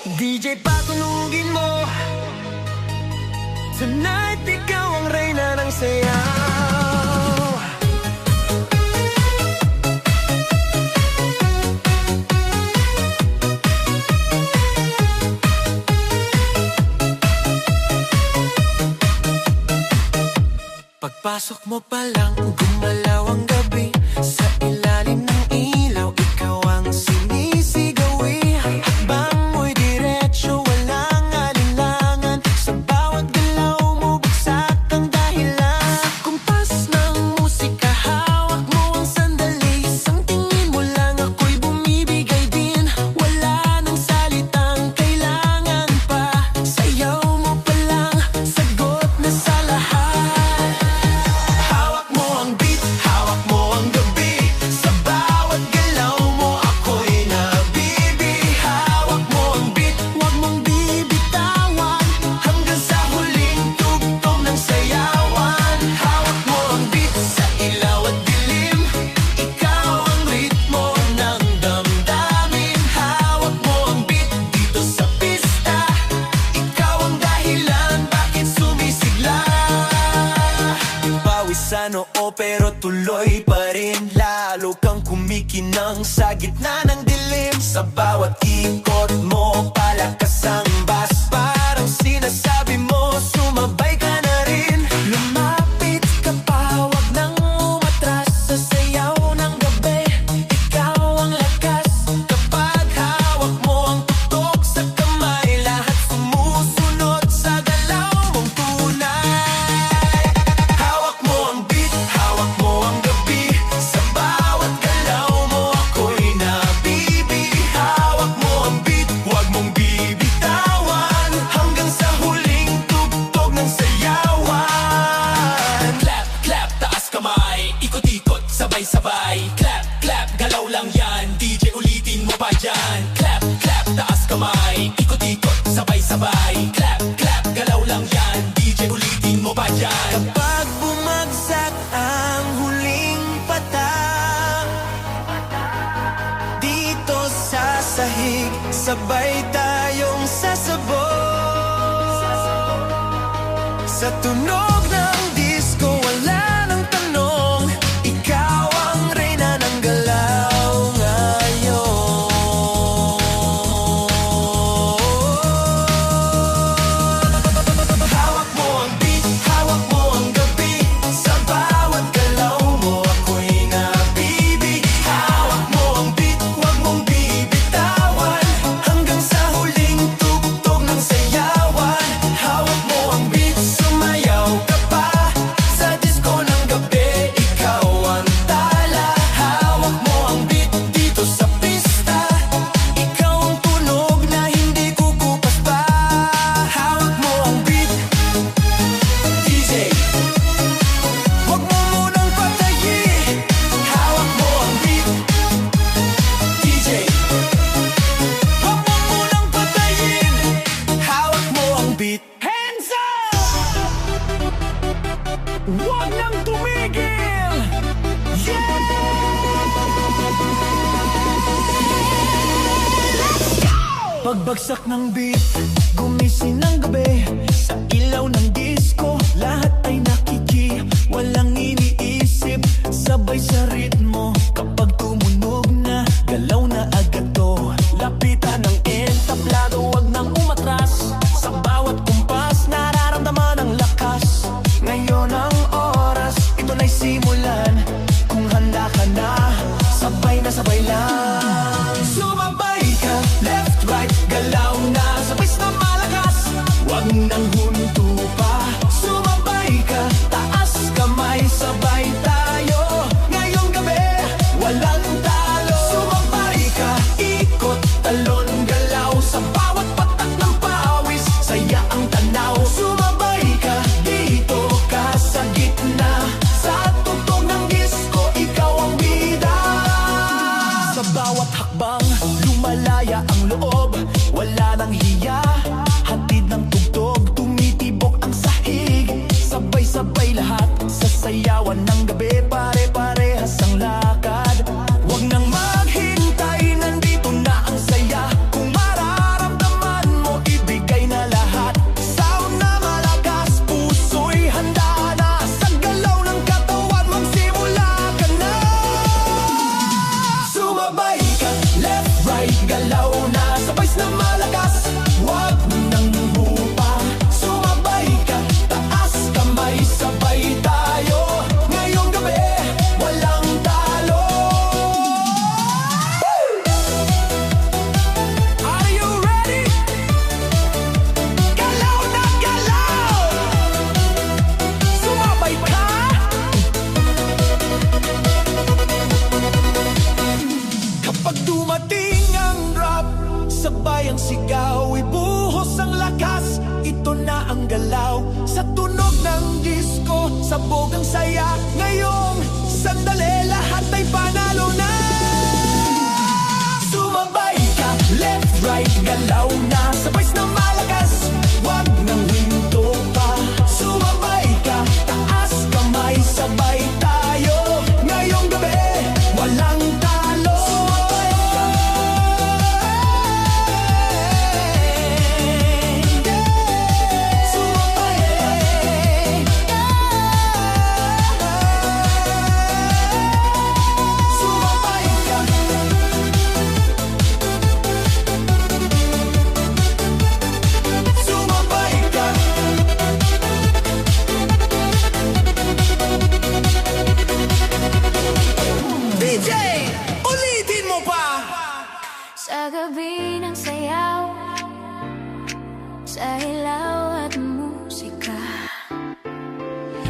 DJ patunugin mo. Tonight ikaw ang reyna ng sayaw. Pagpasok mo pa lang, gumalaw ang gabi. Sa ilalim ng ilaw, ikaw ang sinisigawi. Hakbang mo'y diretso, walang alinlangan. Sa bawat galaw mo, bagsak ang dahilan. Sa kumpas ng musika, hawak mo ang sandali. Isang tingin mo lang, ako'y bumibigay din. Wala nang salitang kailangan pa. Sayaw mo pa lang, sagot na sa lahat. Hawak mo ang beat, hawak mo ang gabi. Sa bawat galaw mo, ako'y nabibi. Hawak mo ang beat, huwag mong bibitawan. Hanggang sa huling tugtog ng sayawan. Hawak mo ang beat, sa ilaw at dilim. Ikaw ang ritmo ng damdamin. Hawak mo ang beat, dito sa pista. Ikaw ang dahilan, bakit sumisigla. Pawis sa noo pero tuloy pa rin. Lalo kang kumikinang sa gitna ng dilim. Sa bawat ikot mo, palakas ang bass. Parang sinasabi mo, sumabay ka na rin. Lumapit ka pa, wag nang umatras. Sa sayaw ng gabi, ikaw ang lakas. Kapag hawak mo ang tutok sa kamay, lahat sumusunod sa galaw mong tunay. Hawak mo ang beat, hawak mo ang gabi. Sa bawat galaw mo, ako'y nabibi. Hawak mo ang beat, huwag mong bibitawan. Hanggang sa huling tugtog ng sayawan. Clap, clap, taas kamay. Ikot-ikot, sabay-sabay. Clap, clap, galaw lang yan. DJ ulitin mo pa dyan. Clap, clap, taas kamay. Ikot-ikot, sabay-sabay. Clap, clap, galaw lang yan. DJ ulitin mo pa dyan. Kapag bumagsak ang huling patang, dito sa sahig, sabay tayong sasabog. Sa tunog ng disco, wala nang tanong. Ikaw ang reyna ng galaw ngayon. Hawak mo ang beat, hawak mo ang gabi. Sa bawat galaw mo, ako'y nabibi. Hawak mo ang beat, huwag mong bibitawan. Hanggang sa huling tugtog ng sayawan. Hawak mo ang beat, sumayaw ka pa. Sa disco ng gabi, ikaw ang tala. Hawak mo ang beat, dito sa pista. Ikaw ang tunog na hindi kukupas pa. Hawak mo ang beat, DJ, huwag mo munang patayin. Hawak mo ang beat, DJ, huwag mo munang patayin. Hawak mo ang beat. Hands up! Huwag nang tumigil! Yeah! Pagbagsak ng beat, gumising ng gabi. Sa ilaw ng disco, lahat ay nakiki. Walang iniisip, sabay sa ritmo. Kapag tumunog na, galaw na agad to. Lapitan ng entablado, wag nang umatras. Sa bawat kumpas, nararamdaman ang lakas. Ngayon ang oras, ito na'y simulan. Kung handa ka na, sabay lang. Sumabay ka, left, right, galaw na. Sabay na malakas, wag nang huminto pa. Sumabay ka, taas kamay, sabay tayo. Ngayong gabi, walang talo. Sumabay ka, ikot, talon, galaw. Sa bawat patak ng pawis, saya ang tanaw. Sumabay ka, dito ka sa gitna. Sa tugtog ng disco, ikaw ang bida. Sa bawat hakbang, lumalaya ang loob. Wala nang hiya, hatid ng tugtog. Tumitibok ang sahig, sabay-sabay lahat. Sa sayawan ng gabi, pare-parehas ang lakad. Wag nang maghintay, nandito na ang saya. Kung mararamdaman Sabay ang sigaw, ibuhos ang lakas. Ito na ang galaw, sa tunog ng disco, sabog ang saya. Ngayong sandali, lahat ay panalo na. Sumabay ka, left, right, galaw na. Sabay na malakas, wag nang hinto pa. Sumabay ka, taas kamay, sabay tayo. Ngayong gabi, walang talo. Sumabay ka. Sumabay ka. Sumabay ka. DJ, ulitin mo pa. Sa gabi ng sayaw, sa ilaw at musika,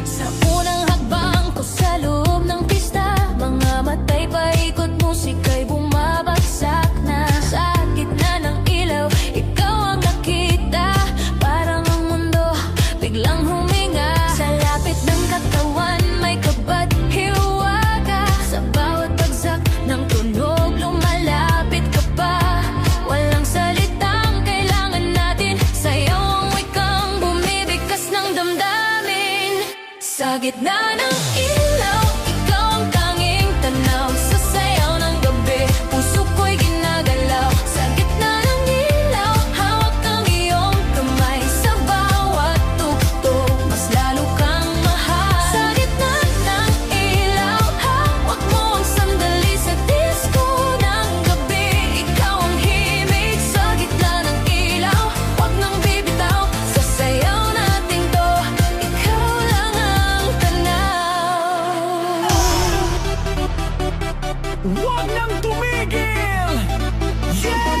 sa unang hakbang ko sa loob ng pista, mga matay paikot, musika'y bumabagsak na. Sa gitna ng ilaw, ikaw ang nakita, parang ang mundo biglang huminga. Sa lapit ng katawan, may kabat hiwaga. Sa bawat bagsak ng tunog, lumalapit ka pa. Walang salitang kailangan natin, sayaw ang wikang bumibigkas ng damdamin. Sa gitna ng ilaw, ikaw ang tanging tanaw. Sa sayaw ng gabi, puso ko'y ginagalaw. Sa gitna ng ilaw, hawak ang iyong kamay. Sa bawat tugtog, mas lalo kang mahal. Sa gitna ng ilaw, hawak mo ang sandali. Sa disco ng gabi, ikaw ang himig. Sa gitna ng ilaw, wag nang bibitaw. Sa sayaw nating to, ikaw lang ang tanaw. Huwag nang tumigil! Yeah!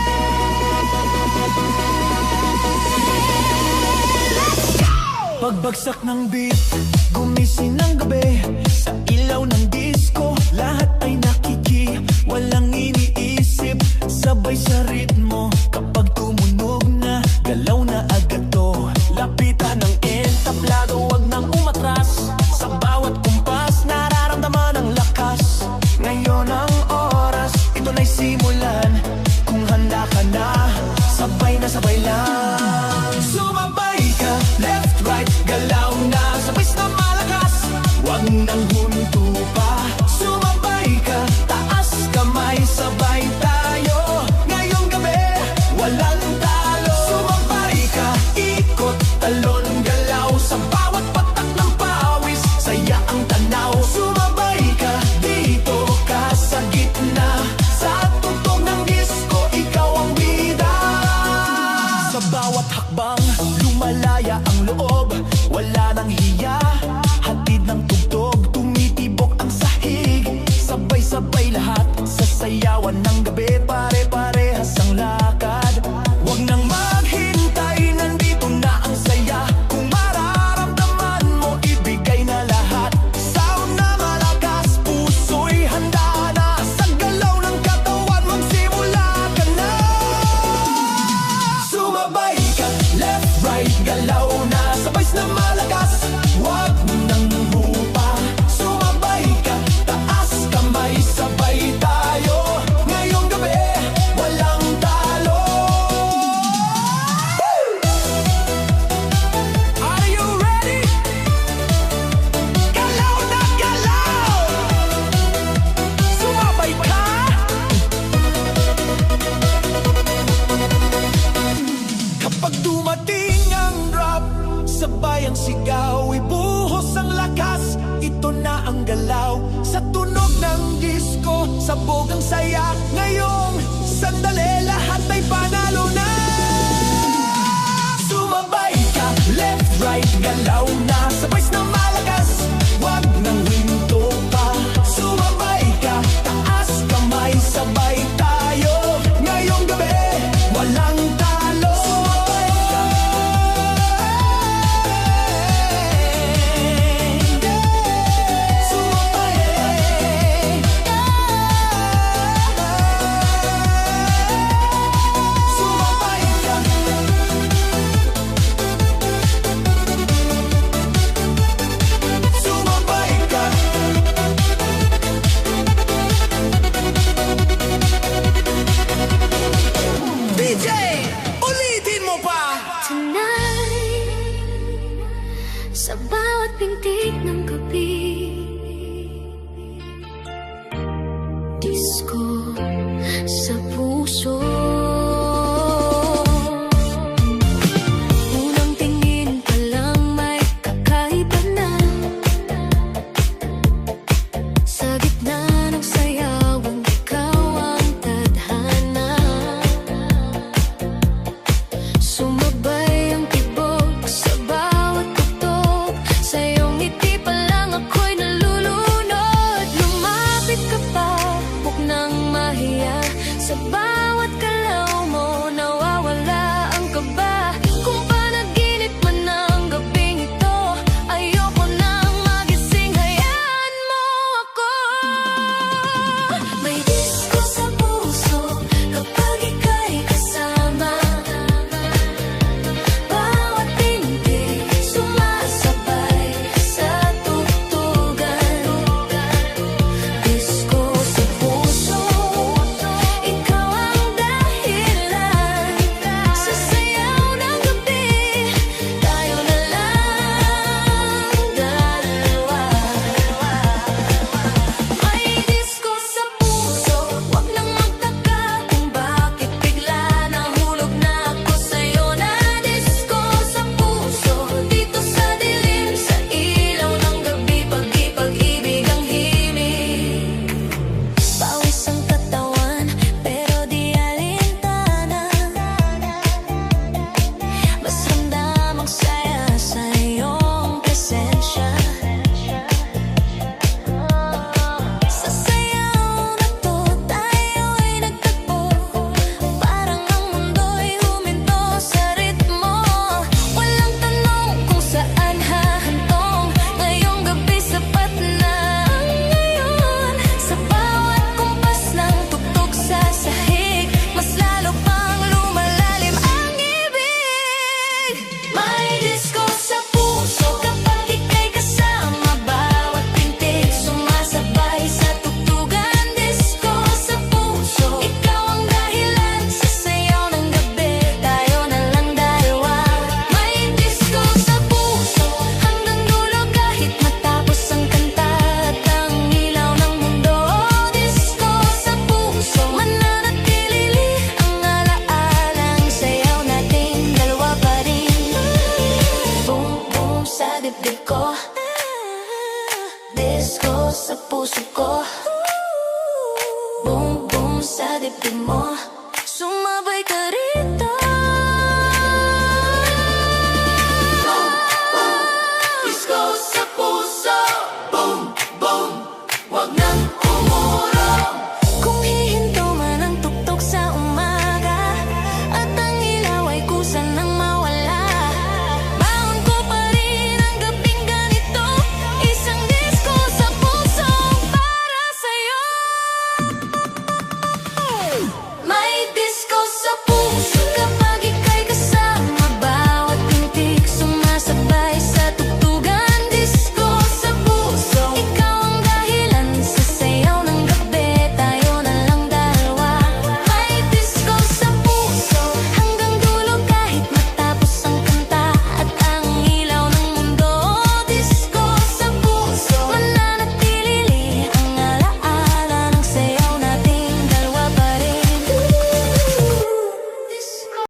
Let's go! Pagbagsak ng beat, gumising ng gabi. Sa ilaw ng disco, lahat ay nakiki. Walang iniisip, sabay sa ritmo. Kapag tumunog na, galaw na agad to. Lapitan ng entablado, wag nang umatras. Sa bawat kumpas, nararamdaman ang lakas. Ngayon ang oras, ito na'y simulan. Kung handa ka na, sabay lang. Sumabay ka, left, right, galaw na. Sabay na malakas, wag nang hunto pa. Sumabay ka, taas kamay, sabay tayo. Ngayong gabi, walang talo. Sumabay ka, ikot, talon, galaw. Sa bawat patak ng pawis, saya ang tanaw. Sumabay ka, dito ka sa gitna. Sa tugtog ng disco, ikaw ang bida. Sa bawat hakbang, lumalaya ang loob. Wala nang hiya, hatid ng tugtog. Tumitibok ang sahig, sabay-sabay lahat. Sa sayawan ng gabi, pare-parehas ang lakad. Huwag nang maghintay, nandito na ang saya. Kung mararamdaman mo, ibigay na lahat. Sound na malakas, puso'y handa na. Sa galaw ng katawan, magsimula ka na. Sumabay ka, left, right, galaw na. Sabay na malakas, wag nang hupa. Sumabay ka, taas kamay, sabay tayo. Ngayong gabi, walang talo. Are you ready? Galaw na galaw! Sumabay ka! Kapag dumating ang drop, sabay ang sigaw, ibuhos ang lakas. Ito na ang galaw, sa tunog ng disco, sabog ang saya. Ngayong sandali, lahat ay panalo na. Sumabay ka, left, right, galaw na. Sabay na malakas, wag nang hinto pa. Sumabay ka, taas kamay, sabay tayo. Ngayong gabi, walang talo. Sumabay ka. Sumabay Sa bawat pintig ng gabi